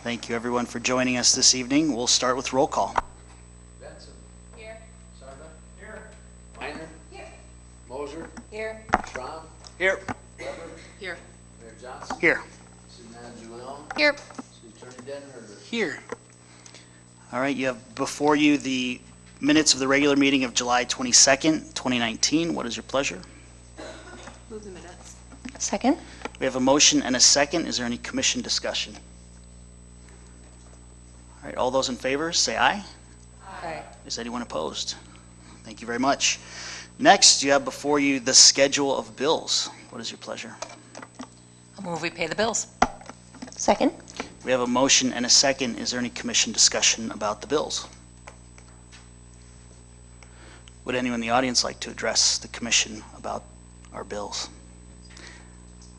Thank you, everyone, for joining us this evening. We'll start with roll call. Benson. Here. Sarda. Here. Minor. Here. Moser. Here. Schramm. Here. Weber. Here. Mayor Johnson. Here. City Manager Leon. Here. City Attorney Denherder. Here. All right, you have before you the minutes of the regular meeting of July 22nd, 2019. What is your pleasure? Move the minutes. Second. We have a motion and a second. Is there any commission discussion? All right, all those in favor, say aye. Aye. Is anyone opposed? Thank you very much. Next, you have before you the schedule of bills. What is your pleasure? I'll move we pay the bills. Second. We have a motion and a second. Is there any commission discussion about the bills? Would anyone in the audience like to address the commission about our bills?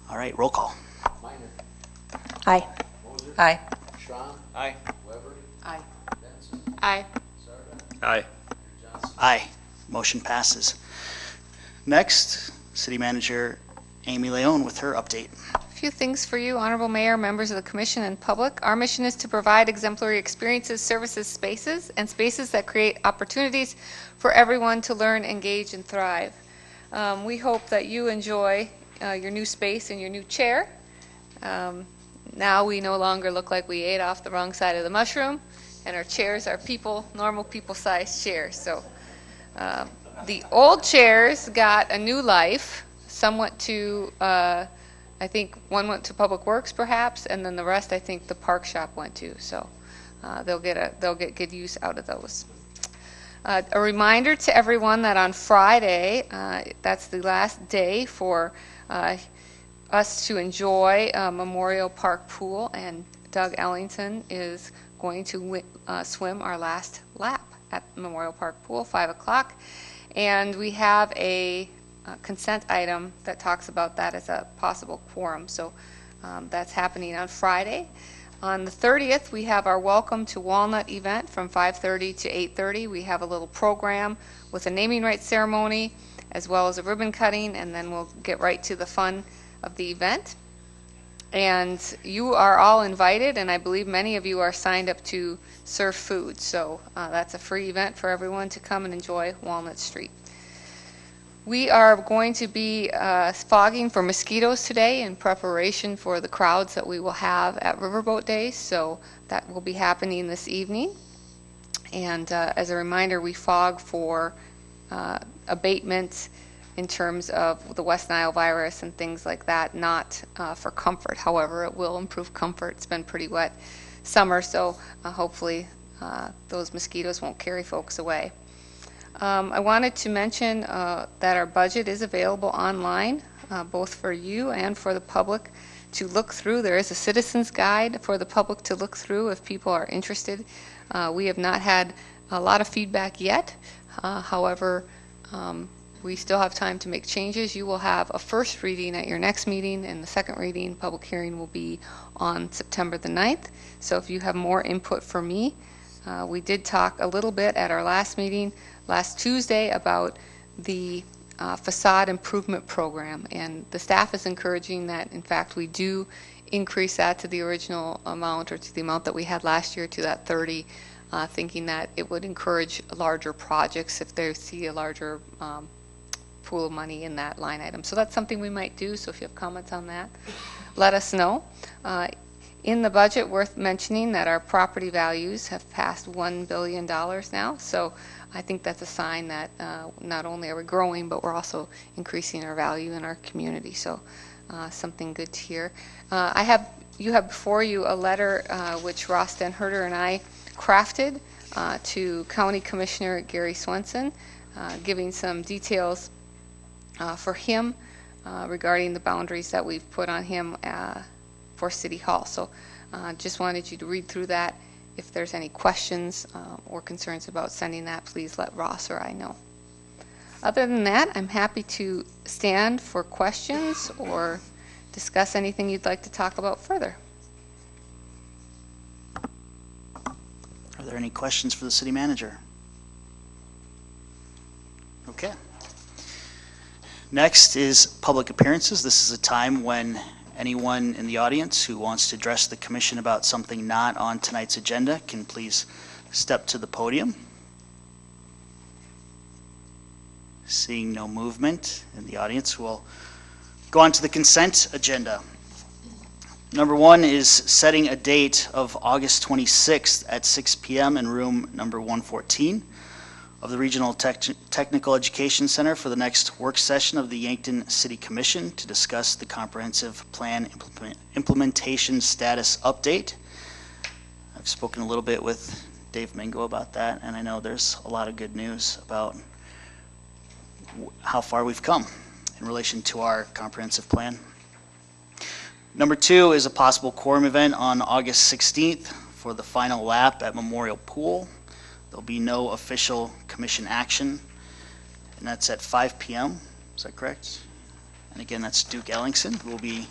All right, roll call. Minor. Aye. Moser. Aye. Schramm. Aye. Weber. Aye. Benson. Aye. Sarda. Aye. Mayor Johnson. Aye. Motion passes. Next, City Manager Amy Leon with her update. A few things for you, Honorable Mayor, members of the Commission, and public. Our mission is to provide exemplary experiences, services, spaces, and spaces that create opportunities for everyone to learn, engage, and thrive. We hope that you enjoy your new space and your new chair. Now we no longer look like we ate off the wrong side of the mushroom, and our chairs are normal people-sized chairs. So the old chairs got a new life, somewhat to, I think one went to Public Works perhaps, and then the rest I think the Park Shop went to. So they'll get good use out of those. A reminder to everyone that on Friday, that's the last day for us to enjoy Memorial Park Pool, and Doug Ellington is going to swim our last lap at Memorial Park Pool, 5 o'clock. And we have a consent item that talks about that as a possible quorum. So that's happening on Friday. On the 30th, we have our Welcome to Walnut event from 5:30 to 8:30. We have a little program with a naming rights ceremony as well as a ribbon cutting, and then we'll get right to the fun of the event. And you are all invited, and I believe many of you are signed up to serve food. So that's a free event for everyone to come and enjoy Walnut Street. We are going to be fogging for mosquitoes today in preparation for the crowds that we will have at Riverboat Days. So that will be happening this evening. And as a reminder, we fog for abatement in terms of the West Nile virus and things like that, not for comfort. However, it will improve comfort. It's been pretty wet summer, so hopefully those mosquitoes won't carry folks away. I wanted to mention that our budget is available online, both for you and for the public to look through. There is a citizen's guide for the public to look through if people are interested. We have not had a lot of feedback yet. However, we still have time to make changes. You will have a first reading at your next meeting, and the second reading, public hearing, will be on September the 9th. So if you have more input for me, we did talk a little bit at our last meeting last Tuesday about the facade improvement program, and the staff is encouraging that, in fact, we do increase that to the original amount, or to the amount that we had last year, to that 30, thinking that it would encourage larger projects if they see a larger pool of money in that line item. So that's something we might do. So if you have comments on that, let us know. In the budget, worth mentioning that our property values have passed $1 billion now. So I think that's a sign that not only are we growing, but we're also increasing our value in our community. So something good to hear. You have before you a letter which Ross Denherder and I crafted to County Commissioner Gary Swenson, giving some details for him regarding the boundaries that we've put on him for City Hall. So just wanted you to read through that. If there's any questions or concerns about sending that, please let Ross or I know. Other than that, I'm happy to stand for questions or discuss anything you'd like to talk about further. Are there any questions for the city manager? Okay. Next is public appearances. This is a time when Anyone in the audience who wants to address the commission about something not on tonight's agenda can please step to the podium. Seeing no movement in the audience, we'll go on to the consent agenda. Number 1 is setting a date of August 26th at 6 p.m. in room number 114 of the Regional Technical Education Center for the next work session of the Yankton City Commission to discuss the comprehensive plan implementation status update. I've spoken a little bit with Dave Mingo about that, and I know there's a lot of good news about how far we've come in relation to our comprehensive plan. Number 2 is a possible quorum event on August 16th for the final lap at Memorial Pool. There'll be no official commission action, and that's at 5 p.m. Is that correct? And again, that's Duke Ellingson who will be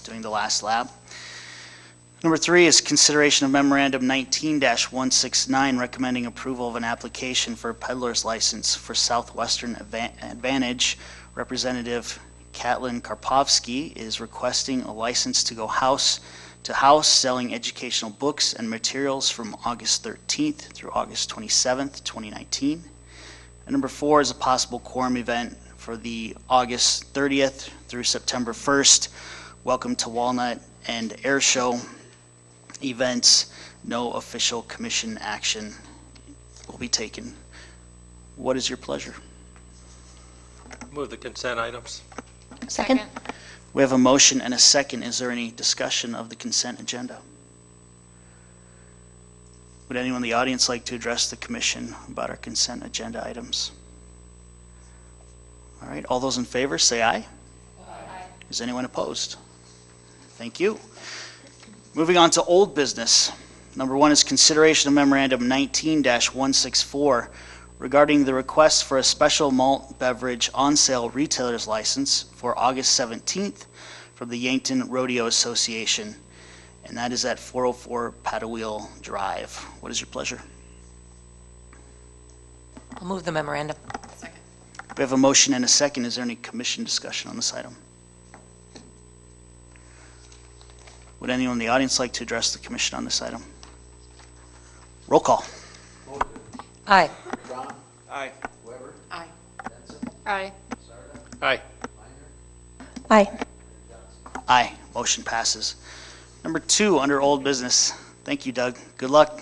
doing the last lap. Number 3 is consideration of memorandum 19-169 recommending approval of an application for a peddler's license for Southwestern Advantage. Representative Katlin Karpovsky is requesting a license to go house to house selling educational books and materials from August 13th through August 27th, 2019. And number 4 is a possible quorum event for the August 30th through September 1st Welcome to Walnut and Air Show events. No official commission action will be taken. What is your pleasure? Move the consent items. Second. We have a motion and a second. Is there any discussion of the consent agenda? Would anyone in the audience like to address the commission about our consent agenda items? All right, all those in favor say aye. Aye. Is anyone opposed? Thank you. Moving on to old business. Number 1 is consideration of memorandum 19-164 regarding the request for a special malt beverage on-sale retailer's license for August 17th from the Yankton Rodeo Association, and that is at 404 Paddle Wheel Drive. What is your pleasure? I'll move the memorandum. We have a motion and a second. Is there any commission discussion on this item? Would anyone in the audience like to address the commission on this item? Roll call. Mulder. Aye. Ron. Aye. Weber. Aye. Benson. Aye. Sarda. Aye. Minor. Aye. Johnson. Aye. Motion passes. Number 2 under old business. Thank you, Doug. Good luck.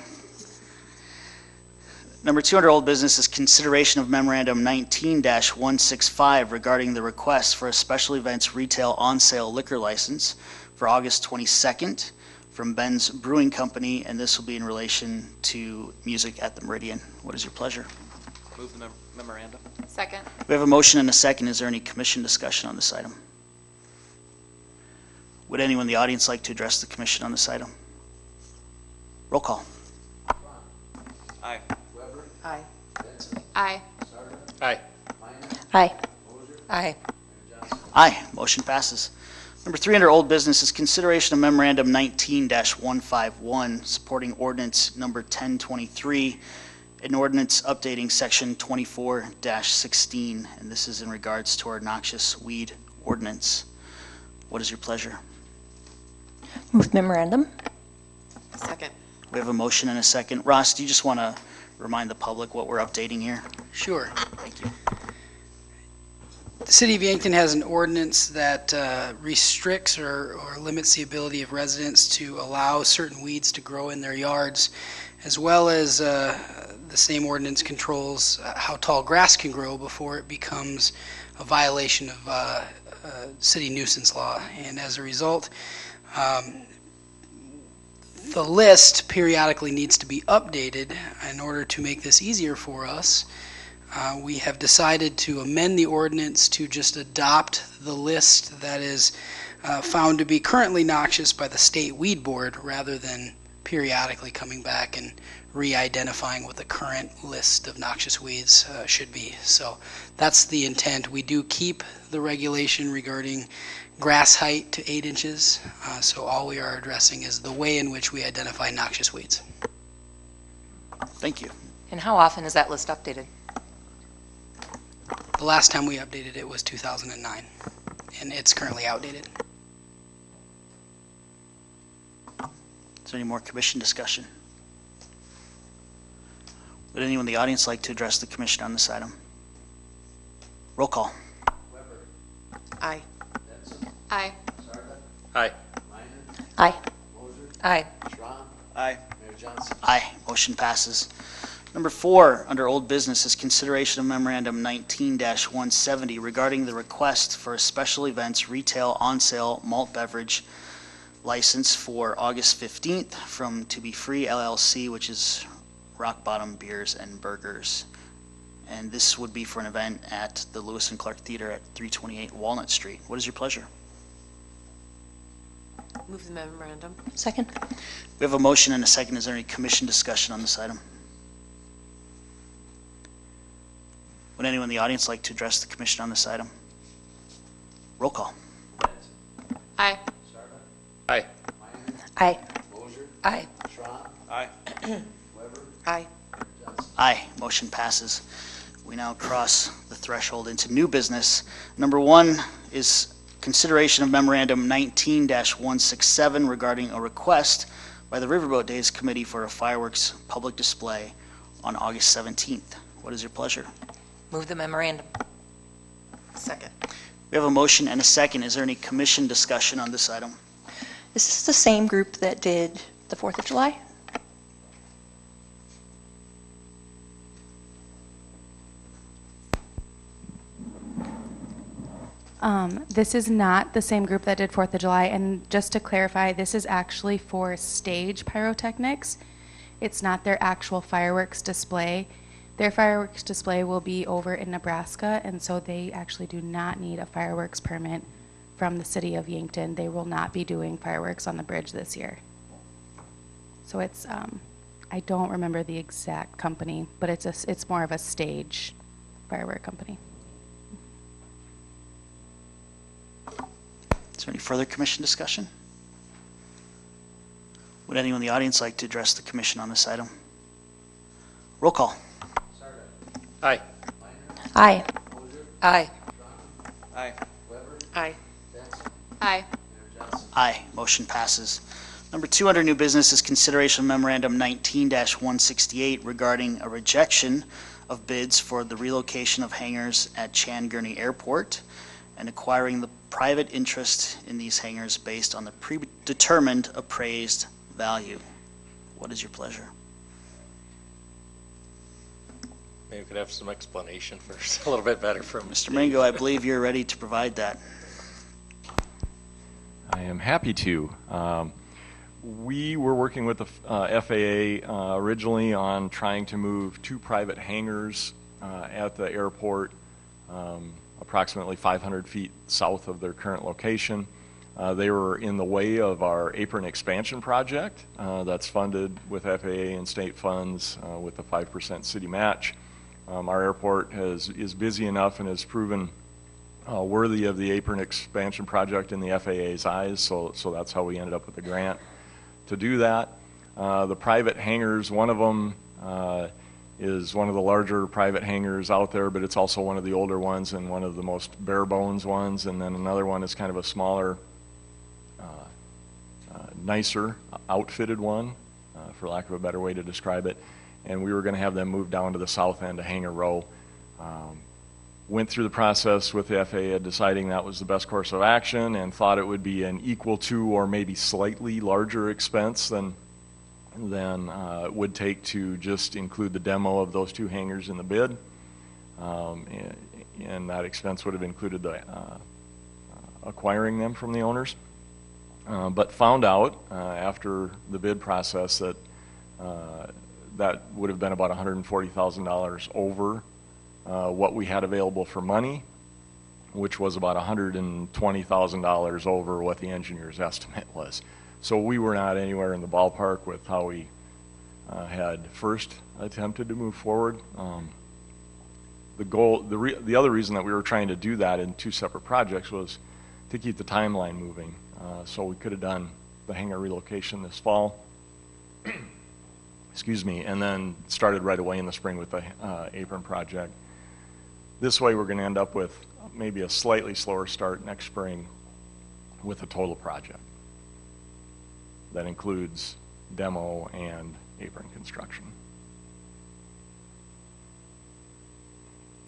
Number 2 under old business is consideration of memorandum 19-165 regarding the request for a special events retail on-sale liquor license for August 22nd from Ben's Brewing Company, and this will be in relation to music at the Meridian. What is your pleasure? Move the memorandum. Second. We have a motion and a second. Is there any commission discussion on this item? Would anyone in the audience like to address the commission on this item? Roll call. Ron. Aye. Weber. Aye. Benson. Aye. Sarda. Aye. Minor. Aye. Mulder. Aye. Johnson. Aye. Motion passes. Number 3 under old business is consideration of memorandum 19-151 supporting ordinance number 1023, an ordinance updating section 24-16, and this is in regards to our noxious weed ordinance. What is your pleasure? Move memorandum. Second. We have a motion and a second. Ross, do you just want to remind the public what we're updating here? Sure. Thank you. The City of Yankton has an ordinance that restricts or limits the ability of residents to allow certain weeds to grow in their yards, as well as the same ordinance controls how tall grass can grow before it becomes a violation of city nuisance law. And as a result, the list periodically needs to be updated in order to make this easier for us. We have decided to amend the ordinance to just adopt the list that is found to be currently noxious by the State Weed Board rather than periodically coming back and re-identifying what the current list of noxious weeds should be. So that's the intent. We do keep the regulation regarding grass height to 8 inches. So all we are addressing is the way in which we identify noxious weeds. Thank you. And how often is that list updated? The last time we updated it was 2009, and it's currently outdated. Is there any more commission discussion? Would anyone in the audience like to address the commission on this item? Roll call. Weber. Aye. Jensen. Aye. Sarda. Aye. Minor. Aye. Moser. Aye. Schwan. Aye. Mayor Johnson. Aye. Motion passes. Number 4, under old business, is consideration of memorandum 19-170 regarding the request for a special events retail on-sale malt beverage license for August 15th from To Be Free LLC, which is Rock Bottom Beers and Burgers. And this would be for an event at the Lewis and Clark Theater at 328 Walnut Street. What is your pleasure? Move the memorandum. Second. We have a motion and a second. Is there any commission discussion on this item? Would anyone in the audience like to address the commission on this item? Roll call. Jensen. Aye. Sarda. Aye. Minor. Aye. Moser. Aye. Schwan. Aye. Weber. Aye. Mayor Johnson. Aye, motion passes. We now cross the threshold into new business. Number 1 is consideration of memorandum 19-167 regarding a request by the Riverboat Days Committee for a fireworks public display on August 17th. What is your pleasure? Move the memorandum. Second. We have a motion and a second. Is there any commission discussion on this item? Is this the same group that did the 4th of July? This is not the same group that did 4th of July, and just to clarify, this is actually for stage pyrotechnics. It's not their actual fireworks display. Their fireworks display will be over in Nebraska, and so they actually do not need a fireworks permit from the city of Yankton. They will not be doing fireworks on the bridge this year. So it's, I don't remember the exact company, but it's more of a stage firework company. Is there any further commission discussion? Would anyone in the audience like to address the commission on this item? Roll call. Sarda. Aye. Minor. Aye. Moser. Aye. Schwan. Aye. Weber. Aye. Jensen. Aye. Mayor Johnson. Aye, motion passes. Number 2 under new business is consideration of memorandum 19-168 regarding a rejection of bids for the relocation of hangars at Chan Gurney Airport and acquiring the private interest in these hangars based on the predetermined appraised value. What is your pleasure? Maybe we could have some explanation first, a little bit better from Mr. Mingo, I believe you're ready to provide that. I am happy to. We were working with the FAA originally on trying to move 2 private hangars at the airport approximately 500 feet south of their current location. They were in the way of our apron expansion project that's funded with FAA and state funds with the 5% city match. Our airport is busy enough and has proven worthy of the apron expansion project in the FAA's eyes, so that's how we ended up with the grant to do that. The private hangars, one of them is one of the larger private hangars out there, but it's also one of the older ones and one of the most bare bones ones, and then another one is kind of a smaller, nicer outfitted one, for lack of a better way to describe it, and we were going to have them moved down to the south end to Hangar Row. Went through the process with the FAA deciding that was the best course of action and thought it would be an equal to or maybe slightly larger expense than it would take to just include the demo of those 2 hangars in the bid. And that expense would have included the acquiring them from the owners. But found out after the bid process that that would have been about $140,000 over what we had available for money, which was about $120,000 over what the engineer's estimate was. So we were not anywhere in the ballpark with how we had first attempted to move forward. The other reason that we were trying to do that in 2 separate projects was to keep the timeline moving. So we could have done the hangar relocation this fall, excuse me, and then started right away in the spring with the apron project. This way we're going to end up with maybe a slightly slower start next spring with a total project that includes demo and apron construction.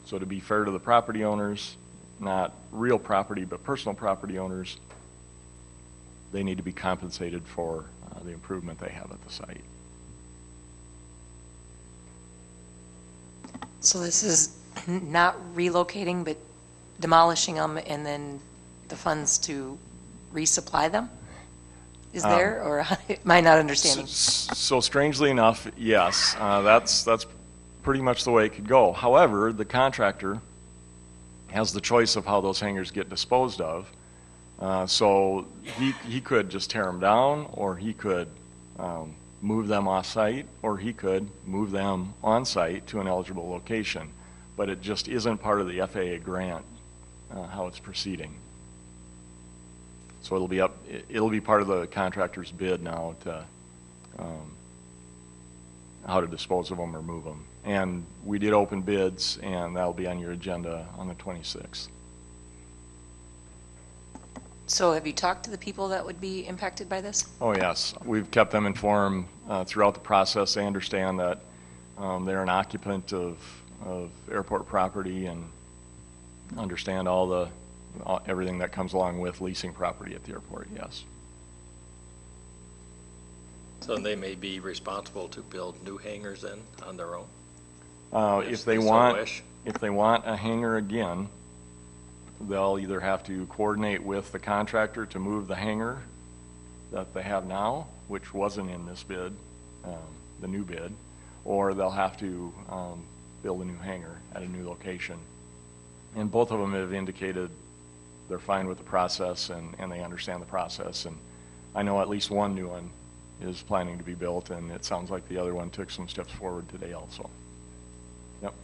So to be fair to the property owners, not real property, but personal property owners, they need to be compensated for the improvement they have at the site. So this is not relocating, but demolishing them and then the funds to resupply them? Is there, or am I not understanding? So strangely enough, yes, that's pretty much the way it could go. However, the contractor has the choice of how those hangars get disposed of. So he could just tear them down, or he could move them off-site, or he could move them on-site to an eligible location. But it just isn't part of the FAA grant, how it's proceeding. So it'll be part of the contractor's bid now to how to dispose of them or move them. And we did open bids, and that'll be on your agenda on the 26th. So have you talked to the people that would be impacted by this? Oh, yes. We've kept them informed throughout the process. They understand that they're an occupant of airport property and understand everything that comes along with leasing property at the airport, yes. So they may be responsible to build new hangars then on their own? If they want a hangar again, they'll either have to coordinate with the contractor to move the hangar that they have now, which wasn't in this bid, the new bid, or they'll have to build a new hangar at a new location. And both of them have indicated they're fine with the process and they understand the process. And I know at least one new one is planning to be built, and it sounds like the other one took some steps forward today also. Yep.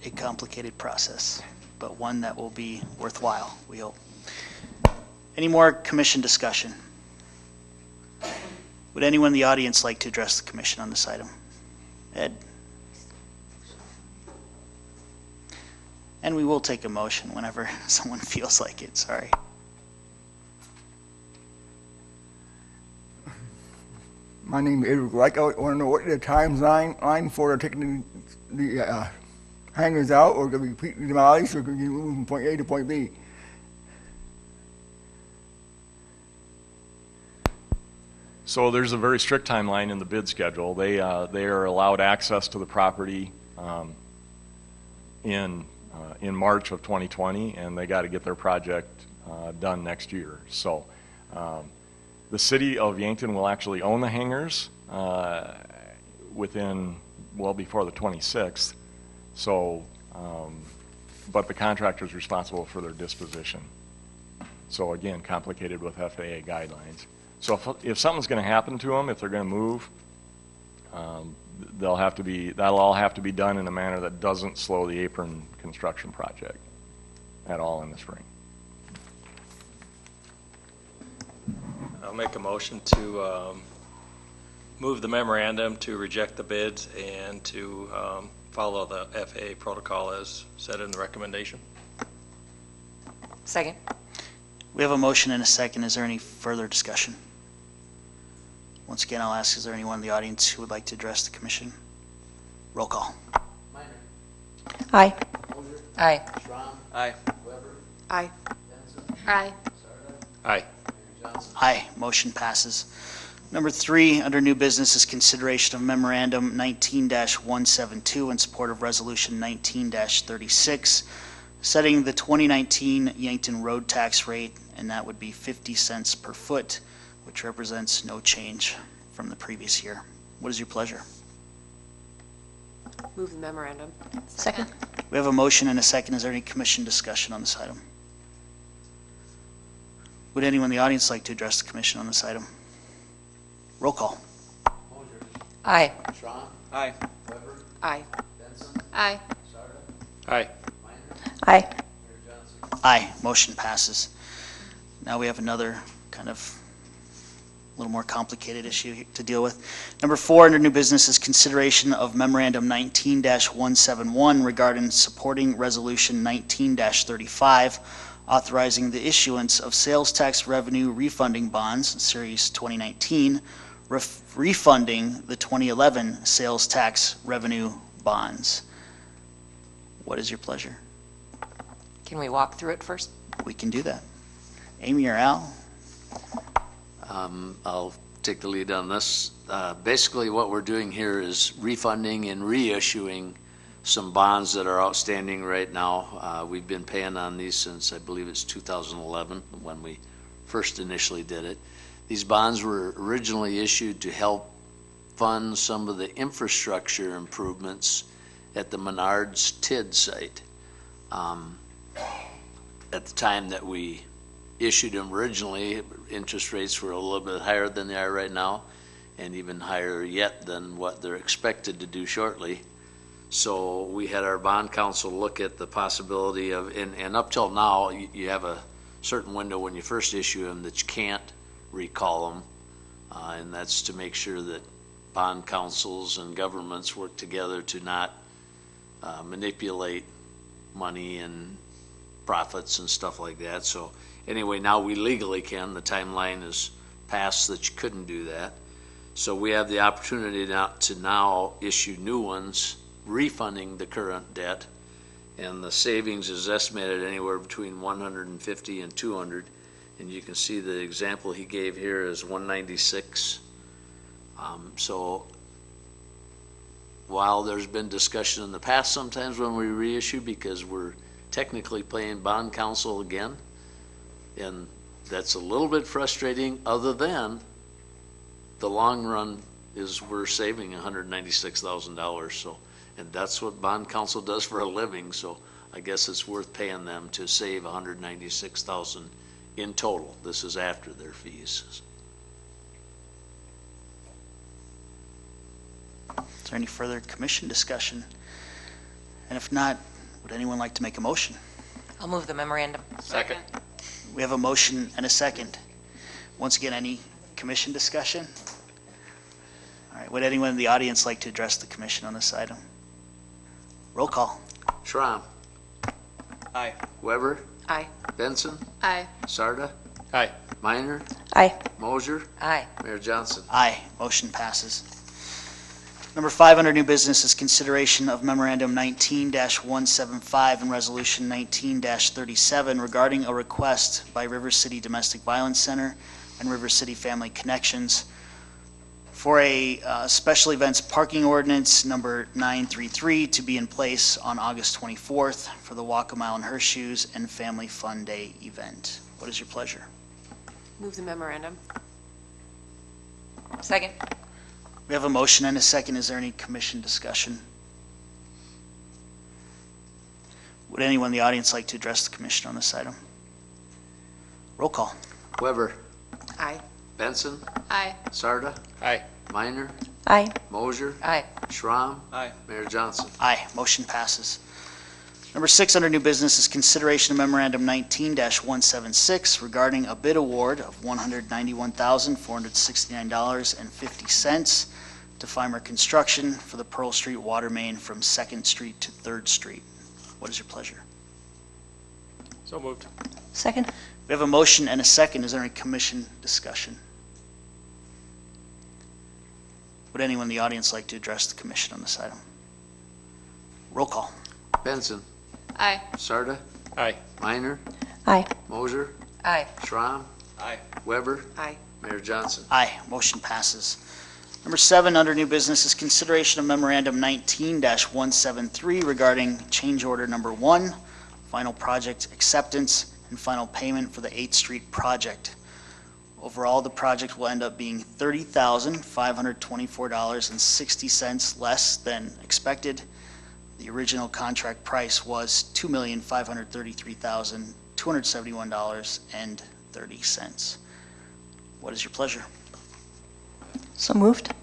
A complicated process, but one that will be worthwhile, we hope. Any more commission discussion? Would anyone in the audience like to address the commission on this item? Ed? And we will take a motion whenever someone feels like it, sorry. My name is Edward. Like, I want to know what the timeline for taking the hangars out, or could be completely demolished, or could be moved from point A to point B. So there's a very strict timeline in the bid schedule. They are allowed access to the property in March of 2020, and they got to get their project done next year. So the city of Yankton will actually own the hangars before the 26th. So, but the contractor is responsible for their disposition. So again, complicated with FAA guidelines. So if something's going to happen to them, if they're going to move, that'll all have to be done in a manner that doesn't slow the apron construction project at all in the spring. I'll make a motion to move the memorandum to reject the bids and to follow the FAA protocol as said in the recommendation. Second. We have a motion and a second. Is there any further discussion? Once again, I'll ask, is there anyone in the audience who would like to address the commission? Roll call. Minor. Aye. Moser. Aye. Schramm. Aye. Weber. Aye. Benson. Aye. Sarda. Aye. Mayor Johnson. Aye, motion passes. Number 3, under new business, is consideration of memorandum 19-172 in support of resolution 19-36, setting the 2019 Yankton road tax rate, and that would be 50 cents per foot, which represents no change from the previous year. What is your pleasure? Move the memorandum. Second. We have a motion and a second. Is there any commission discussion on this item? Would anyone in the audience like to address the commission on this item? Roll call. Moser. Aye. Schramm. Aye. Weber. Aye. Benson. Aye. Sarda. Aye. Minor. Aye. Mayor Johnson. Aye, motion passes. Now we have another kind of a little more complicated issue to deal with. Number 4 under new business is consideration of memorandum 19-171 regarding supporting resolution 19-35 authorizing the issuance of sales tax revenue refunding bonds, Series 2019, refunding the 2011 sales tax revenue bonds. What is your pleasure? Can we walk through it first? We can do that. Amy or Al? I'll take the lead on this. Basically, what we're doing here is refunding and reissuing some bonds that are outstanding right now. We've been paying on these since, I believe it's 2011, when we first initially did it. These bonds were originally issued to help fund some of the infrastructure improvements at the Menards TID site. At the time that we issued them originally, interest rates were a little bit higher than they are right now, and even higher yet than what they're expected to do shortly. So we had our bond counsel look at the possibility of, and up till now, you have a certain window when you first issue them that you can't recall them, and that's to make sure that bond councils and governments work together to not manipulate money and profits and stuff like that. So anyway, now we legally can. The timeline is passed that you couldn't do that. So we have the opportunity to now issue new ones, refunding the current debt, and the savings is estimated anywhere between 150 and 200. And you can see the example he gave here is 196. So while there's been discussion in the past sometimes when we reissue, because we're technically paying bond counsel again, and that's a little bit frustrating, other than the long run is we're saving $196,000. So, and that's what bond counsel does for a living. So I guess it's worth paying them to save $196,000 in total. This is after their fees. Is there any further commission discussion? And if not, would anyone like to make a motion? I'll move the memorandum. Second. We have a motion and a second. Once again, any commission discussion? All right, would anyone in the audience like to address the commission on this item? Roll call. Schramm. Aye. Weber. Aye. Benson. Aye. Sarda. Aye. Minor. Aye. Mosier. Aye. Mayor Johnson. Aye, motion passes. Number 5 under new business is consideration of memorandum 19-175 and resolution 19-37 regarding a request by River City Domestic Violence Center and River City Family Connections for a special events parking ordinance number 933 to be in place on August 24th for the Walk a Mile in Her Shoes and Family Fun Day event. What is your pleasure? Move the memorandum. Second. We have a motion and a second. Is there any commission discussion? Would anyone in the audience like to address the commission on this item? Roll call. Weber. Aye. Benson. Aye. Sarda. Aye. Minor. Aye. Mosier. Aye. Schramm. Aye. Mayor Johnson. Aye, motion passes. Number 6 under new business is consideration of memorandum 19-176 regarding a bid award of $191,469.50 to Fimer Construction for the Pearl Street water main from 2nd Street to 3rd Street. What is your pleasure? So moved. Second? We have a motion and a second. Is there any commission discussion? Would anyone in the audience like to address the commission on this item? Roll call. Benson. Aye. Sarda. Aye. Minor. Aye. Mosier. Aye. Schramm. Aye. Weber. Aye. Mayor Johnson. Aye, motion passes. Number 7 under new business is consideration of memorandum 19-173 regarding change order number 1, final project acceptance and final payment for the 8th Street project. Overall, the project will end up being $30,524.60 less than expected. The original contract price was $2,533,271.30. What is your pleasure? So moved?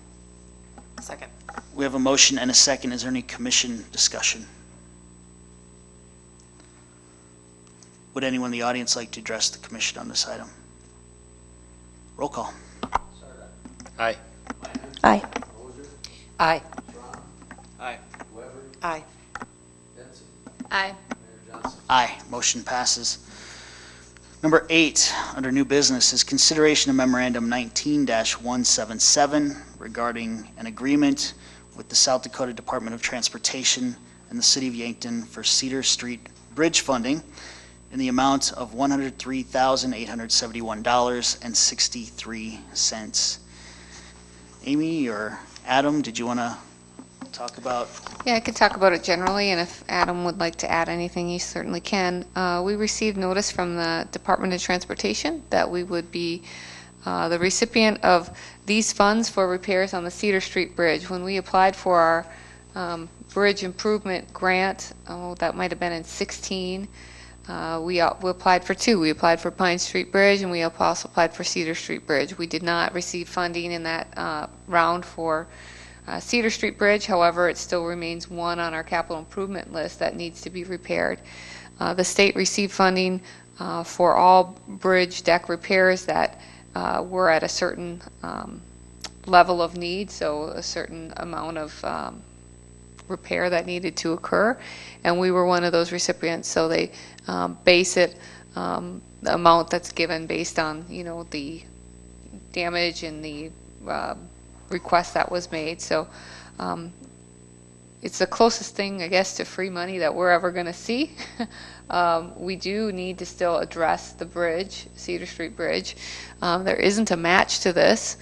Second. We have a motion and a second. Is there any commission discussion? Would anyone in the audience like to address the commission on this item? Roll call. Aye. Aye. Aye. Aye. Aye. Benson. Aye. Mayor Johnson. Aye, motion passes. Number 8, under new business, is consideration of memorandum 19-177 regarding an agreement with the South Dakota Department of Transportation and the City of Yankton for Cedar Street Bridge funding in the amount of $103,871.63. Amy or Adam, did you want to talk about? Yeah, I could talk about it generally, and if Adam would like to add anything, he certainly can. We received notice from the Department of Transportation that we would be the recipient of these funds for repairs on the Cedar Street Bridge. When we applied for our bridge improvement grant, that might have been in 16, we applied for two. We applied for Pine Street Bridge, and we also applied for Cedar Street Bridge. We did not receive funding in that round for Cedar Street Bridge. However, it still remains one on our capital improvement list that needs to be repaired. The state received funding for all bridge deck repairs that were at a certain level of need, so a certain amount of repair that needed to occur, and we were one of those recipients. So they base it, the amount that's given based on, the damage and the request that was made. So it's the closest thing, I guess, to free money that we're ever going to see. We do need to still address the bridge, Cedar Street Bridge. There isn't a match to this.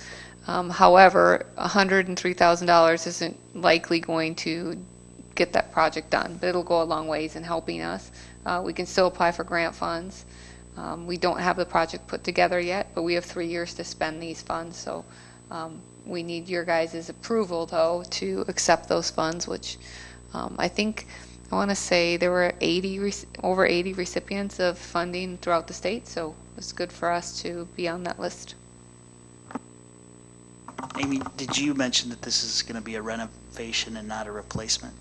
However, $103,000 isn't likely going to get that project done, but it'll go a long ways in helping us. We can still apply for grant funds. We don't have the project put together yet, but we have 3 years to spend these funds, so we need your guys' approval, though, to accept those funds, which I want to say there were over 80 recipients of funding throughout the state, so it's good for us to be on that list. Amy, did you mention that this is going to be a renovation and not a replacement?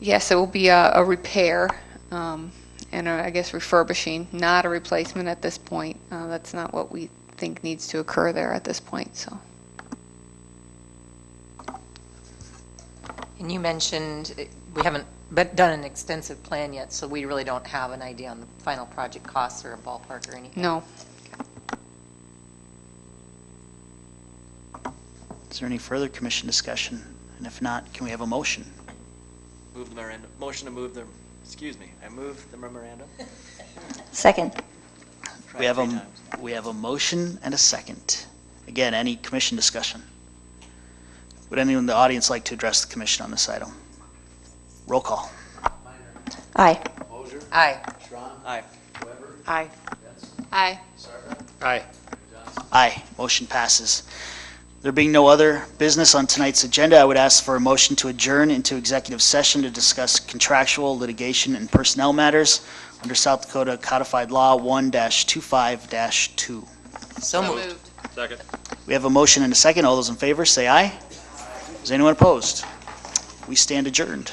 Yes, it will be a repair and I guess refurbishing, not a replacement at this point. That's not what we think needs to occur there at this point. So. And you mentioned we haven't done an extensive plan yet, so we really don't have an idea on the final project costs or a ballpark or anything. No. Is there any further commission discussion? And if not, can we have a motion? Move the memorandum. Motion to move the, I move the memorandum. Second. We have a motion and a second. Again, any commission discussion? Would anyone in the audience like to address the commission on this item? Roll call. Aye. Aye. Aye. Aye. Aye. Aye. Aye. Motion passes. There being no other business on tonight's agenda, I would ask for a motion to adjourn into executive session to discuss contractual, litigation, and personnel matters under South Dakota Codified Law 1-25-2. So moved. Second. We have a motion and a second. All those in favor, say aye. Is anyone opposed? We stand adjourned.